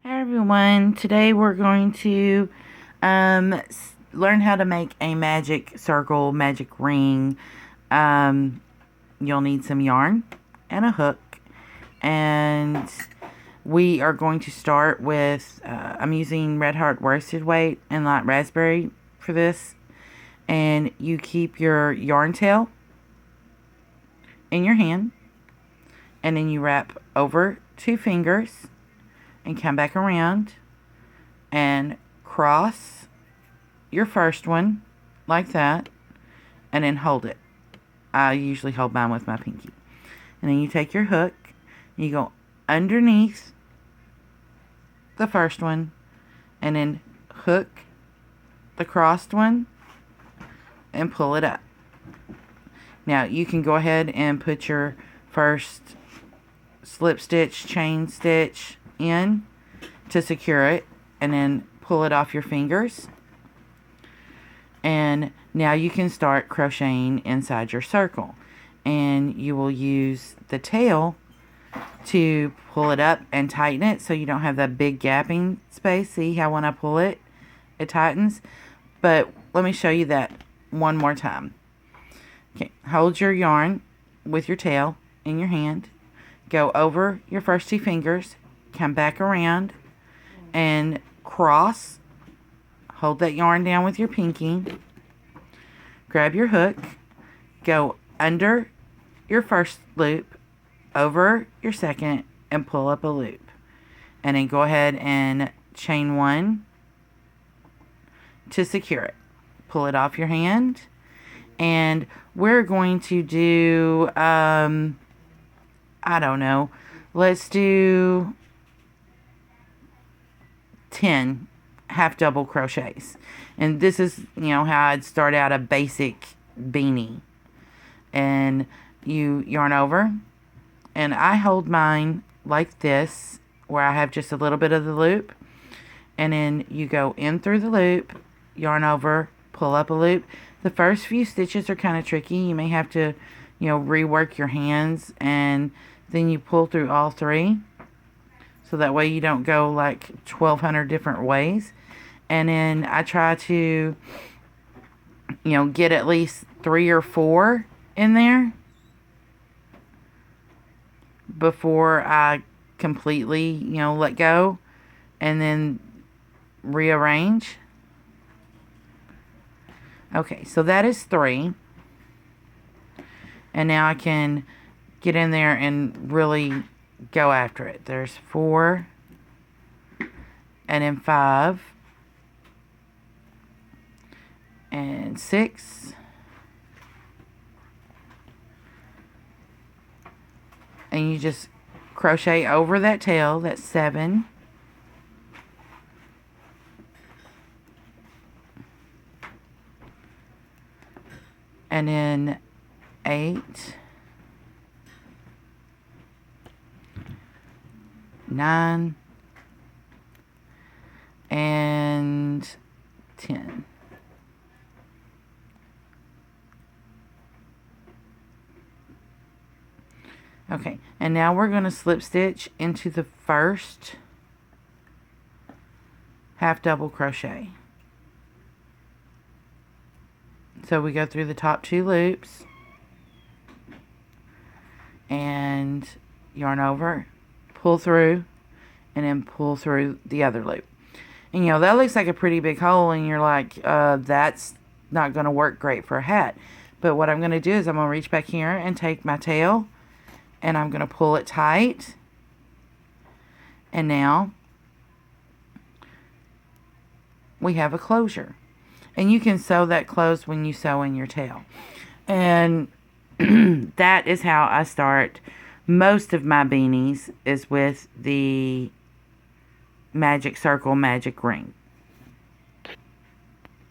Hi everyone, today we're going to learn how to make a magic circle, magic ring. You'll need some yarn and a hook, and we are going to start with, I'm using Red Heart worsted weight and light raspberry for this, and you keep your yarn tail in your hand, and then you wrap over 2 fingers and come back around and cross your first one like that, and then hold it. I usually hold mine with my pinky. And then you take your hook, you go underneath the first one, and then hook the crossed one and pull it up. Now you can go ahead and put your first slip stitch, chain stitch in to secure it, and then pull it off your fingers. And now you can start crocheting inside your circle, and you will use the tail to pull it up and tighten it so you don't have that big gapping space. See how when I pull it, it tightens? But let me show you that one more time. Okay, hold your yarn with your tail in your hand, go over your first 2 fingers, come back around and cross, hold that yarn down with your pinky, grab your hook, go under your first loop, over your second, and pull up a loop. And then go ahead and chain 1 to secure it. Pull it off your hand, and we're going to do, I don't know, let's do 10 half double crochets. And this is, how I'd start out a basic beanie. And you yarn over, and I hold mine like this, where I have just a little bit of the loop, and then you go in through the loop, yarn over, pull up a loop. The first few stitches are kind of tricky. You may have to, rework your hands, and then you pull through all 3. So that way you don't go like 1,200 different ways. And then I try to, get at least 3 or 4 in there before I completely, let go and then rearrange. Okay, so that is 3. And now I can get in there and really go after it. There's 4, and then 5, and 6, and you just crochet over that tail. That's 7, and then 8, 9, and 10. Okay, and now we're going to slip stitch into the first half double crochet. So we go through the top 2 loops and yarn over, pull through, and then pull through the other loop. And that looks like a pretty big hole, and you're like, that's not going to work great for a hat. But what I'm going to do is I'm going to reach back here and take my tail, and I'm going to pull it tight. And now we have a closure. And you can sew that closed when you sew in your tail. And that is how I start most of my beanies, is with the magic circle, magic ring.